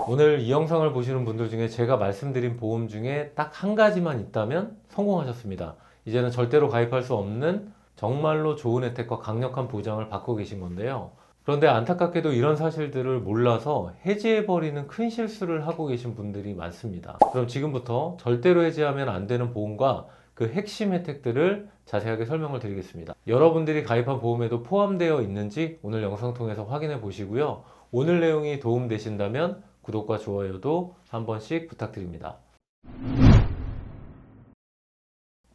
오늘 이 영상을 보시는 분들 중에 제가 말씀드린 보험 중에 딱 한 가지만 있다면 성공하셨습니다. 이제는 절대로 가입할 수 없는 정말로 좋은 혜택과 강력한 보장을 받고 계신 건데요. 그런데 안타깝게도 이런 사실들을 몰라서 해지해버리는 큰 실수를 하고 계신 분들이 많습니다. 그럼 지금부터 절대로 해지하면 안 되는 보험과 그 핵심 혜택들을 자세하게 설명을 드리겠습니다. 여러분들이 가입한 보험에도 포함되어 있는지 오늘 영상 통해서 확인해 보시고요. 오늘 내용이 도움되신다면 구독과 좋아요도 한 번씩 부탁드립니다.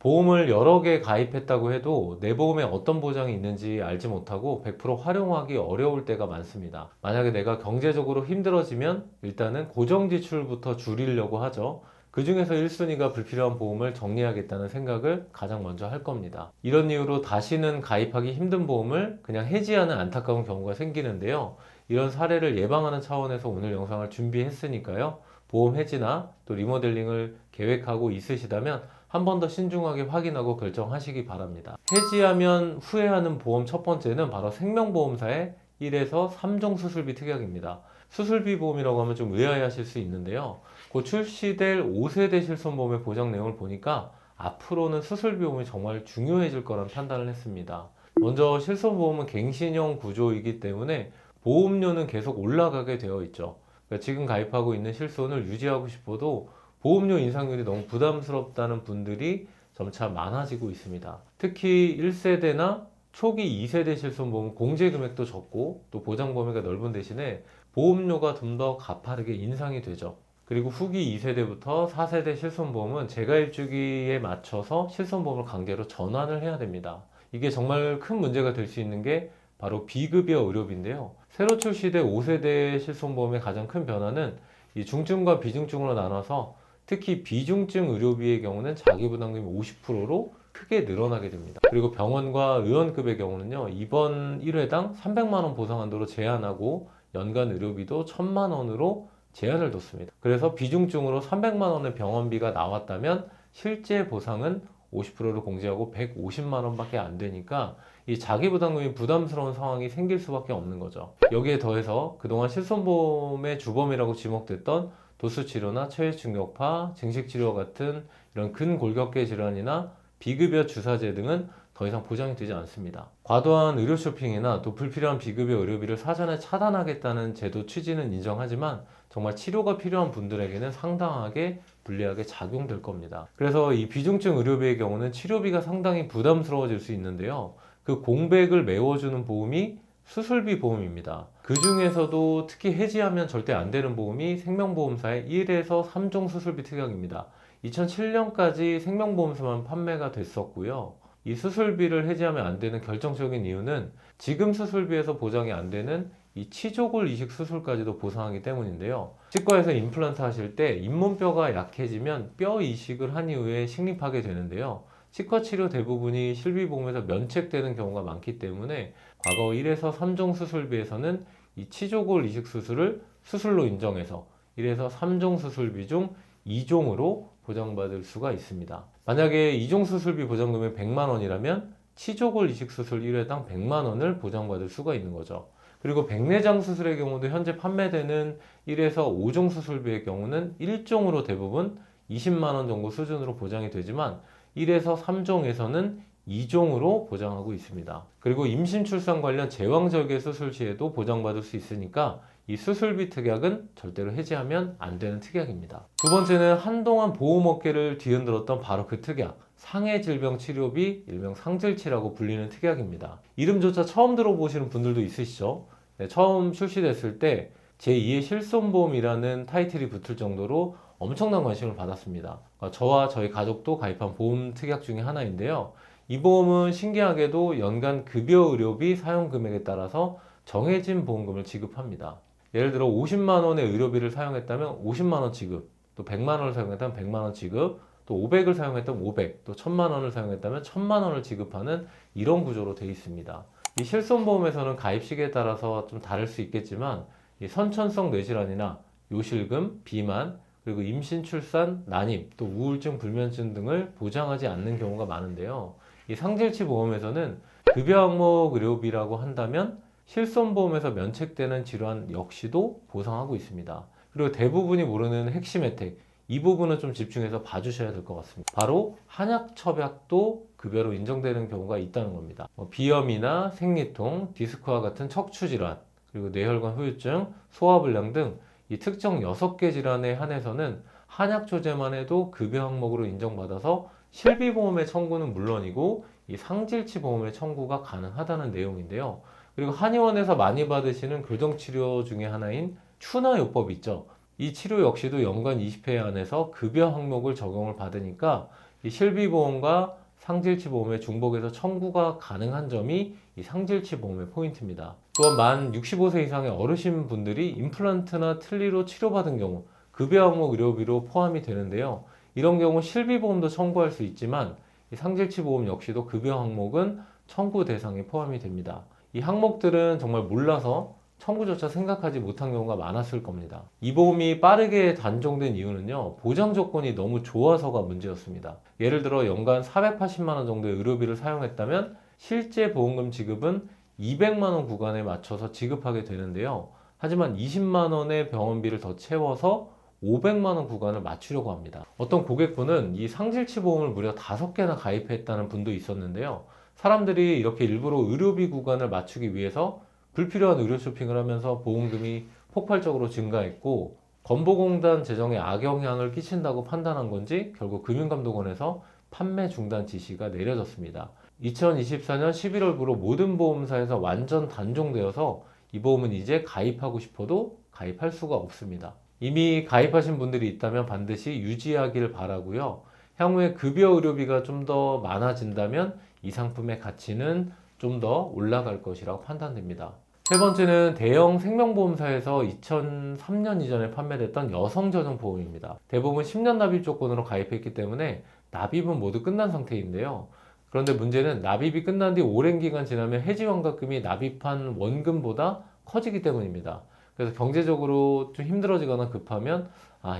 보험을 여러 개 가입했다고 해도 내 보험에 어떤 보장이 있는지 알지 못하고 100% 활용하기 어려울 때가 많습니다. 만약에 내가 경제적으로 힘들어지면 일단은 고정 지출부터 줄이려고 하죠. 그 중에서 1순위가 불필요한 보험을 정리하겠다는 생각을 가장 먼저 할 겁니다. 이런 이유로 다시는 가입하기 힘든 보험을 그냥 해지하는 안타까운 경우가 생기는데요. 이런 사례를 예방하는 차원에서 오늘 영상을 준비했으니까요. 보험 해지나 또 리모델링을 계획하고 있으시다면 한 번 더 신중하게 확인하고 결정하시기 바랍니다. 해지하면 후회하는 보험 첫 번째는 바로 생명보험사의 1에서 3종 수술비 특약입니다. 수술비 보험이라고 하면 좀 의아해하실 수 있는데요. 곧 출시될 5세대 실손보험의 보장 내용을 보니까 앞으로는 수술비 보험이 정말 중요해질 거란 판단을 했습니다. 먼저 실손보험은 갱신형 구조이기 때문에 보험료는 계속 올라가게 되어 있죠. 그러니까 지금 가입하고 있는 실손을 유지하고 싶어도 보험료 인상률이 너무 부담스럽다는 분들이 점차 많아지고 있습니다. 특히 1세대나 초기 2세대 실손보험은 공제 금액도 적고 또 보장 범위가 넓은 대신에 보험료가 좀 더 가파르게 인상이 되죠. 그리고 후기 2세대부터 4세대 실손보험은 재가입 주기에 맞춰서 실손보험을 강제로 전환을 해야 됩니다. 이게 정말 큰 문제가 될 수 있는 게 바로 비급여 의료비인데요. 새로 출시된 5세대 실손보험의 가장 큰 변화는 이 중증과 비중증으로 나눠서 특히 비중증 의료비의 경우는 자기부담금이 50%로 크게 늘어나게 됩니다. 그리고 병원과 의원급의 경우는요, 입원 1회당 300만 원 보상 한도로 제한하고 연간 의료비도 1000만 원으로 제한을 뒀습니다. 그래서 비중증으로 300만 원의 병원비가 나왔다면 실제 보상은 50%를 공제하고 150만 원밖에 안 되니까 이 자기부담금이 부담스러운 상황이 생길 수밖에 없는 거죠. 여기에 더해서 그동안 실손보험의 주범이라고 지목됐던 도수치료나 체외충격파, 증식치료 같은 이런 근골격계 질환이나 비급여 주사제 등은 더 이상 보장이 되지 않습니다. 과도한 의료 쇼핑이나 또 불필요한 비급여 의료비를 사전에 차단하겠다는 제도 취지는 인정하지만 정말 치료가 필요한 분들에게는 상당하게 불리하게 작용될 겁니다. 그래서 이 비중증 의료비의 경우는 치료비가 상당히 부담스러워질 수 있는데요. 그 공백을 메워주는 보험이 수술비 보험입니다. 그 중에서도 특히 해지하면 절대 안 되는 보험이 생명보험사의 1에서 3종 수술비 특약입니다. 2007년까지 생명보험사만 판매가 됐었고요. 이 수술비를 해지하면 안 되는 결정적인 이유는 지금 수술비에서 보장이 안 되는 이 치조골 이식 수술까지도 보상하기 때문인데요. 치과에서 임플란트 하실 때 잇몸뼈가 약해지면 뼈 이식을 한 이후에 식립하게 되는데요. 치과 치료 대부분이 실비보험에서 면책되는 경우가 많기 때문에 과거 1에서 3종 수술비에서는 이 치조골 이식 수술을 수술로 인정해서 1에서 3종 수술비 중 2종으로 보장받을 수가 있습니다. 만약에 2종 수술비 보장금이 100만 원이라면 치조골 이식 수술 1회당 100만 원을 보장받을 수가 있는 거죠. 그리고 백내장 수술의 경우도 현재 판매되는 1에서 5종 수술비의 경우는 1종으로 대부분 20만 원 정도 수준으로 보장이 되지만 1에서 3종에서는 2종으로 보장하고 있습니다. 그리고 임신 출산 관련 제왕절개 수술 시에도 보장받을 수 있으니까 이 수술비 특약은 절대로 해지하면 안 되는 특약입니다. 두 번째는 한동안 보험업계를 뒤흔들었던 바로 그 특약, 상해질병치료비, 일명 상질치라고 불리는 특약입니다. 이름조차 처음 들어보시는 분들도 있으시죠? 네, 처음 출시됐을 때 제2의 실손보험이라는 타이틀이 붙을 정도로 엄청난 관심을 받았습니다. 저와 저희 가족도 가입한 보험 특약 중에 하나인데요. 이 보험은 신기하게도 연간 급여 의료비 사용 금액에 따라서 정해진 보험금을 지급합니다. 예를 들어 50만 원의 의료비를 사용했다면 50만 원 지급, 또 100만 원을 사용했다면 100만 원 지급, 또 500을 사용했다면 500, 또 1000만 원을 사용했다면 1000만 원을 지급하는 이런 구조로 되어 있습니다. 이 실손보험에서는 가입 시기에 따라서 좀 다를 수 있겠지만 이 선천성 뇌질환이나 요실금, 비만, 그리고 임신, 출산, 난임, 또 우울증, 불면증 등을 보장하지 않는 경우가 많은데요. 이 상질치 보험에서는 급여 항목 의료비라고 한다면 실손보험에서 면책되는 질환 역시도 보상하고 있습니다. 그리고 대부분이 모르는 핵심 혜택, 이 부분은 좀 집중해서 봐주셔야 될 것 같습니다. 바로 한약 처약도 급여로 인정되는 경우가 있다는 겁니다. 비염이나 생리통, 디스크와 같은 척추 질환, 그리고 뇌혈관 후유증, 소화불량 등 이 특정 6개 질환에 한해서는 한약 조제만 해도 급여 항목으로 인정받아서 실비보험의 청구는 물론이고 이 상질치 보험의 청구가 가능하다는 내용인데요. 그리고 한의원에서 많이 받으시는 교정치료 중에 하나인 추나요법 있죠. 이 치료 역시도 연간 20회 안에서 급여 항목을 적용을 받으니까 이 실비보험과 상질치보험의 중복에서 청구가 가능한 점이 이 상질치보험의 포인트입니다. 또한 만 65세 이상의 어르신 분들이 임플란트나 틀니로 치료받은 경우 급여 항목 의료비로 포함이 되는데요. 이런 경우 실비보험도 청구할 수 있지만 이 상질치보험 역시도 급여 항목은 청구 대상에 포함이 됩니다. 이 항목들은 정말 몰라서 청구조차 생각하지 못한 경우가 많았을 겁니다. 이 보험이 빠르게 단종된 이유는요, 보장 조건이 너무 좋아서가 문제였습니다. 예를 들어 연간 480만 원 정도의 의료비를 사용했다면 실제 보험금 지급은 200만 원 구간에 맞춰서 지급하게 되는데요. 하지만 20만 원의 병원비를 더 채워서 500만 원 구간을 맞추려고 합니다. 어떤 고객분은 이 상질치 보험을 무려 5개나 가입했다는 분도 있었는데요. 사람들이 이렇게 일부러 의료비 구간을 맞추기 위해서 불필요한 의료 쇼핑을 하면서 보험금이 폭발적으로 증가했고 건보공단 재정에 악영향을 끼친다고 판단한 건지 결국 금융감독원에서 판매 중단 지시가 내려졌습니다. 2024년 11월부로 모든 보험사에서 완전 단종되어서 이 보험은 이제 가입하고 싶어도 가입할 수가 없습니다. 이미 가입하신 분들이 있다면 반드시 유지하길 바라고요. 향후에 급여 의료비가 좀 더 많아진다면 이 상품의 가치는 좀 더 올라갈 것이라고 판단됩니다. 세 번째는 대형 생명보험사에서 2003년 이전에 판매됐던 여성 전용 보험입니다. 대부분 10년 납입 조건으로 가입했기 때문에 납입은 모두 끝난 상태인데요. 그런데 문제는 납입이 끝난 뒤 오랜 기간 지나면 해지환급금이 납입한 원금보다 커지기 때문입니다. 그래서 경제적으로 좀 힘들어지거나 급하면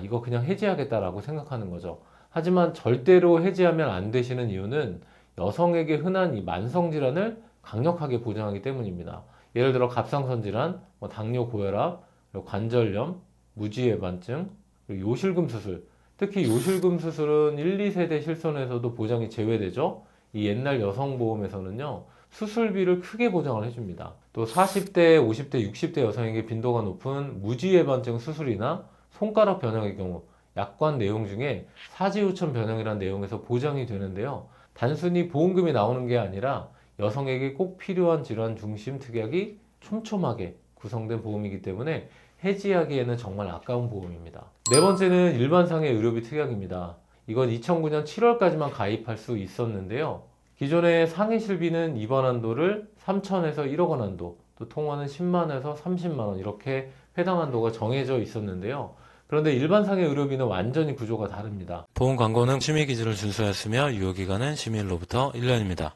이거 그냥 해지하겠다라고 생각하는 거죠. 하지만 절대로 해지하면 안 되시는 이유는 여성에게 흔한 이 만성질환을 강력하게 보장하기 때문입니다. 예를 들어 갑상선 질환, 당뇨, 고혈압, 관절염, 무지외반증, 요실금 수술. 특히 요실금 수술은 1, 2세대 실손에서도 보장이 제외되죠. 이 옛날 여성보험에서는요, 수술비를 크게 보장을 해줍니다. 또 40대, 50대, 60대 여성에게 빈도가 높은 무지외반증 수술이나 손가락 변형의 경우 약관 내용 중에 사지후천 변형이라는 내용에서 보장이 되는데요. 단순히 보험금이 나오는 게 아니라 여성에게 꼭 필요한 질환 중심 특약이 촘촘하게 구성된 보험이기 때문에 해지하기에는 정말 아까운 보험입니다. 네 번째는 일반상해 의료비 특약입니다. 이건 2009년 7월까지만 가입할 수 있었는데요. 기존의 상해 실비는 입원 한도를 3천에서 1억 원 한도, 또 통원은 10만에서 30만 원 이렇게 해당 한도가 정해져 있었는데요. 그런데 일반 상해 의료비는 완전히 구조가 다릅니다. 보험 광고는 심의 기준을 준수하였으며 유효기간은 심의일로부터 1년입니다.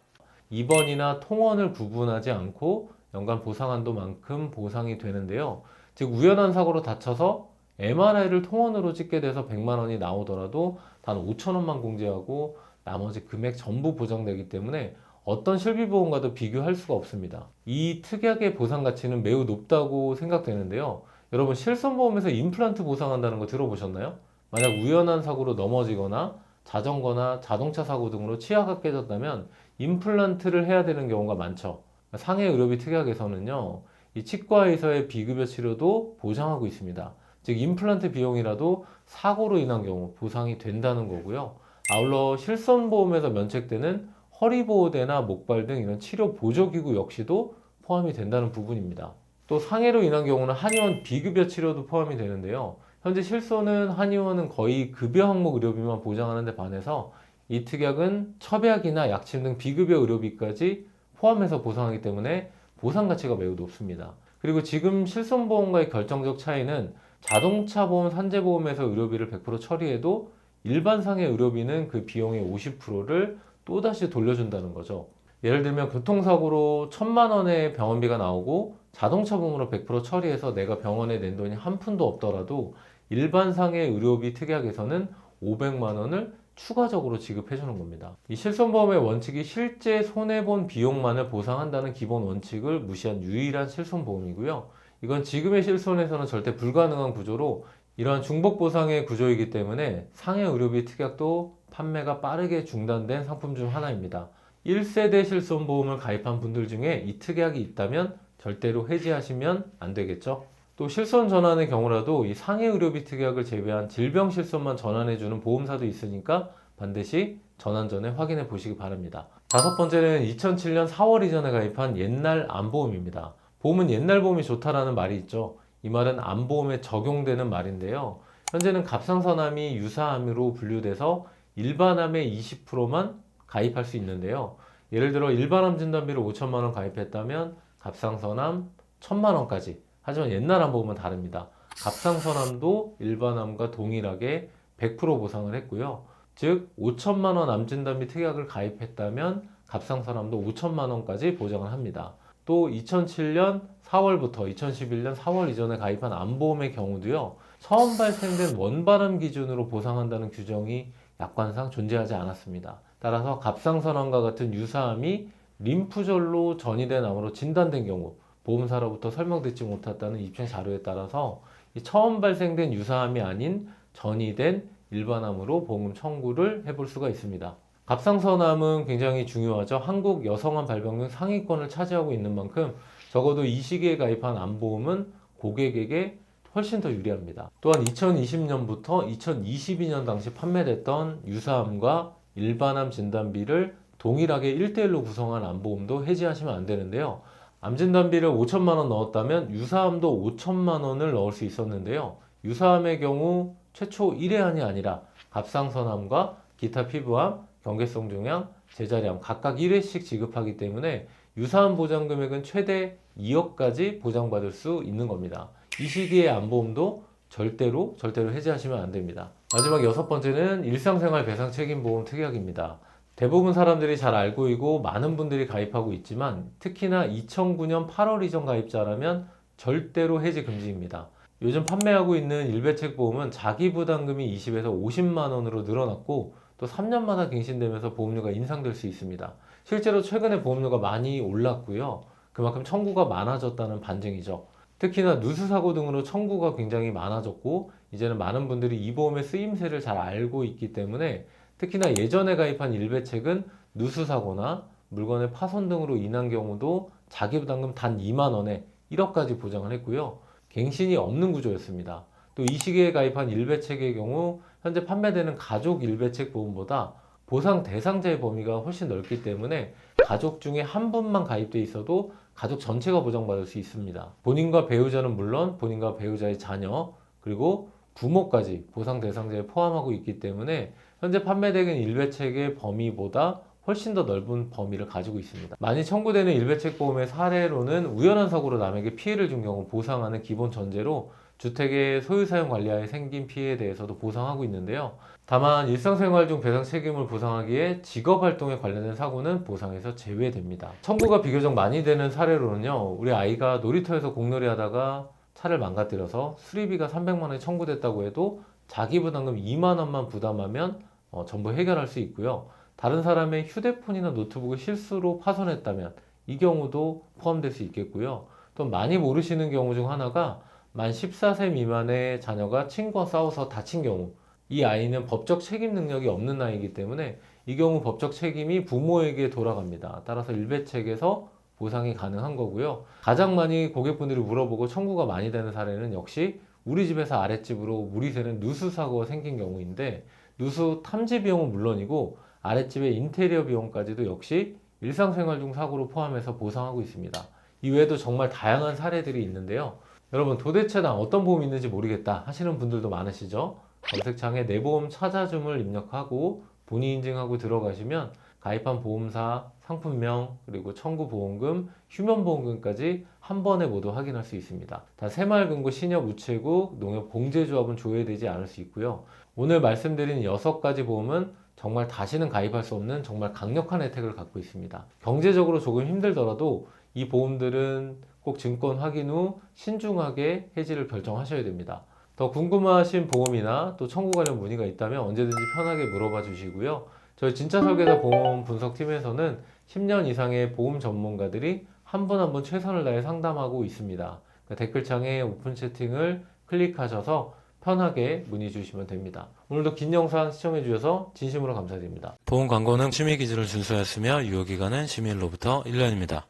입원이나 통원을 구분하지 않고 연간 보상 한도만큼 보상이 되는데요. 즉 우연한 사고로 다쳐서 MRI를 통원으로 찍게 돼서 100만 원이 나오더라도 단 5천 원만 공제하고 나머지 금액 전부 보장되기 때문에 어떤 실비보험과도 비교할 수가 없습니다. 이 특약의 보상 가치는 매우 높다고 생각되는데요. 여러분 실손보험에서 임플란트 보상한다는 거 들어보셨나요? 만약 우연한 사고로 넘어지거나 자전거나 자동차 사고 등으로 치아가 깨졌다면 임플란트를 해야 되는 경우가 많죠. 상해 의료비 특약에서는요, 이 치과에서의 비급여 치료도 보장하고 있습니다. 즉 임플란트 비용이라도 사고로 인한 경우 보상이 된다는 거고요. 아울러 실손보험에서 면책되는 허리보호대나 목발 등 이런 치료 보조기구 역시도 포함이 된다는 부분입니다. 또 상해로 인한 경우는 한의원 비급여 치료도 포함이 되는데요. 현재 실손은 한의원은 거의 급여 항목 의료비만 보장하는 데 반해서 이 특약은 첩약이나 약침 등 비급여 의료비까지 포함해서 보상하기 때문에 보상 가치가 매우 높습니다. 그리고 지금 실손보험과의 결정적 차이는 자동차 보험, 산재보험에서 의료비를 100% 처리해도 일반 상해 의료비는 그 비용의 50%를 또다시 돌려준다는 거죠. 예를 들면 교통사고로 1,000만 원의 병원비가 나오고 자동차 보험으로 100% 처리해서 내가 병원에 낸 돈이 한 푼도 없더라도 일반 상해 의료비 특약에서는 500만 원을 추가적으로 지급해 주는 겁니다. 이 실손보험의 원칙이 실제 손해본 비용만을 보상한다는 기본 원칙을 무시한 유일한 실손보험이고요. 이건 지금의 실손에서는 절대 불가능한 구조로 이러한 중복 보상의 구조이기 때문에 상해 의료비 특약도 판매가 빠르게 중단된 상품 중 하나입니다. 1세대 실손보험을 가입한 분들 중에 이 특약이 있다면 절대로 해지하시면 안 되겠죠. 또 실손 전환의 경우라도 이 상해 의료비 특약을 제외한 질병 실손만 전환해주는 보험사도 있으니까 반드시 전환 전에 확인해 보시기 바랍니다. 다섯 번째는 2007년 4월 이전에 가입한 옛날 암보험입니다. 보험은 옛날 보험이 좋다라는 말이 있죠. 이 말은 암보험에 적용되는 말인데요. 현재는 갑상선암이 유사암으로 분류돼서 일반암의 20%만 가입할 수 있는데요. 예를 들어 일반암 진단비를 5천만 원 가입했다면 갑상선암 1,000만 원까지. 하지만 옛날 암보험은 다릅니다. 갑상선암도 일반암과 동일하게 100% 보상을 했고요. 즉 5천만 원 암 진단비 특약을 가입했다면 갑상선암도 5천만 원까지 보장을 합니다. 또 2007년 4월부터 2011년 4월 이전에 가입한 암보험의 경우도요. 처음 발생된 원발암 기준으로 보상한다는 규정이 약관상 존재하지 않았습니다. 따라서 갑상선암과 같은 유사암이 림프절로 전이된 암으로 진단된 경우 보험사로부터 설명듣지 못했다는 입증 자료에 따라서 처음 발생된 유사암이 아닌 전이된 일반암으로 보험 청구를 해볼 수가 있습니다. 갑상선암은 굉장히 중요하죠. 한국 여성암 발병률 상위권을 차지하고 있는 만큼 적어도 이 시기에 가입한 암보험은 고객에게 훨씬 더 유리합니다. 또한 2020년부터 2022년 당시 판매됐던 유사암과 일반암 진단비를 동일하게 1대1로 구성한 암보험도 해지하시면 안 되는데요. 암 진단비를 5천만 원 넣었다면 유사암도 5천만 원을 넣을 수 있었는데요. 유사암의 경우 최초 1회암이 아니라 갑상선암과 기타 피부암, 경계성 종양, 제자리암 각각 1회씩 지급하기 때문에 유사암 보장 금액은 최대 2억까지 보장받을 수 있는 겁니다. 이 시기에 암보험도 절대로 해지하시면 안 됩니다. 마지막 여섯 번째는 일상생활 배상 책임보험 특약입니다. 대부분 사람들이 잘 알고 있고 많은 분들이 가입하고 있지만 특히나 2009년 8월 이전 가입자라면 절대로 해지 금지입니다. 요즘 판매하고 있는 일배책 보험은 자기 부담금이 20에서 50만 원으로 늘어났고 또 3년마다 갱신되면서 보험료가 인상될 수 있습니다. 실제로 최근에 보험료가 많이 올랐고요. 그만큼 청구가 많아졌다는 반증이죠. 특히나 누수사고 등으로 청구가 굉장히 많아졌고 이제는 많은 분들이 이 보험의 쓰임새를 잘 알고 있기 때문에 특히나 예전에 가입한 일배책은 누수사고나 물건의 파손 등으로 인한 경우도 자기부담금 단 2만 원에 1억까지 보장을 했고요. 갱신이 없는 구조였습니다. 또 이 시기에 가입한 일배책의 경우 현재 판매되는 가족 일배책 보험보다 보상 대상자의 범위가 훨씬 넓기 때문에 가족 중에 한 분만 가입돼 있어도 가족 전체가 보장받을 수 있습니다. 본인과 배우자는 물론 본인과 배우자의 자녀 그리고 부모까지 보상 대상자에 포함하고 있기 때문에 현재 판매되는 일배책의 범위보다 훨씬 더 넓은 범위를 가지고 있습니다. 많이 청구되는 일배책 보험의 사례로는 우연한 사고로 남에게 피해를 준 경우 보상하는 기본 전제로 주택의 소유사용 관리하에 생긴 피해에 대해서도 보상하고 있는데요. 다만 일상생활 중 배상 책임을 보상하기에 직업활동에 관련된 사고는 보상에서 제외됩니다. 청구가 비교적 많이 되는 사례로는요. 우리 아이가 놀이터에서 공놀이 하다가 차를 망가뜨려서 수리비가 300만 원이 청구됐다고 해도 자기 부담금 2만 원만 부담하면 전부 해결할 수 있고요. 다른 사람의 휴대폰이나 노트북을 실수로 파손했다면 이 경우도 포함될 수 있겠고요. 또 많이 모르시는 경우 중 하나가 만 14세 미만의 자녀가 친구와 싸워서 다친 경우 이 아이는 법적 책임 능력이 없는 아이이기 때문에 이 경우 법적 책임이 부모에게 돌아갑니다. 따라서 일배책에서 보상이 가능한 거고요. 가장 많이 고객분들이 물어보고 청구가 많이 되는 사례는 역시 우리 집에서 아랫집으로 물이 새는 누수 사고가 생긴 경우인데 누수 탐지 비용은 물론이고 아랫집의 인테리어 비용까지도 역시 일상생활 중 사고로 포함해서 보상하고 있습니다. 이외에도 정말 다양한 사례들이 있는데요. 여러분 도대체 난 어떤 보험이 있는지 모르겠다 하시는 분들도 많으시죠? 검색창에 내 보험 찾아줌을 입력하고 본인 인증하고 들어가시면 가입한 보험사, 상품명, 그리고 청구 보험금, 휴면 보험금까지 한 번에 모두 확인할 수 있습니다. 단 새마을금고, 신협, 우체국, 농협, 공제조합은 조회되지 않을 수 있고요. 오늘 말씀드린 6가지 보험은 정말 다시는 가입할 수 없는 정말 강력한 혜택을 갖고 있습니다. 경제적으로 조금 힘들더라도 이 보험들은 꼭 증권 확인 후 신중하게 해지를 결정하셔야 됩니다. 더 궁금하신 보험이나 또 청구 관련 문의가 있다면 언제든지 편하게 물어봐 주시고요. 저희 진짜 설계사 보험 분석팀에서는 10년 이상의 보험 전문가들이 한 분 한 분 최선을 다해 상담하고 있습니다. 댓글창에 오픈 채팅을 클릭하셔서 편하게 문의 주시면 됩니다. 오늘도 긴 영상 시청해 주셔서 진심으로 감사드립니다. 보험 광고는 심의 기준을 준수하였으며 유효기간은 시민일로부터 1년입니다.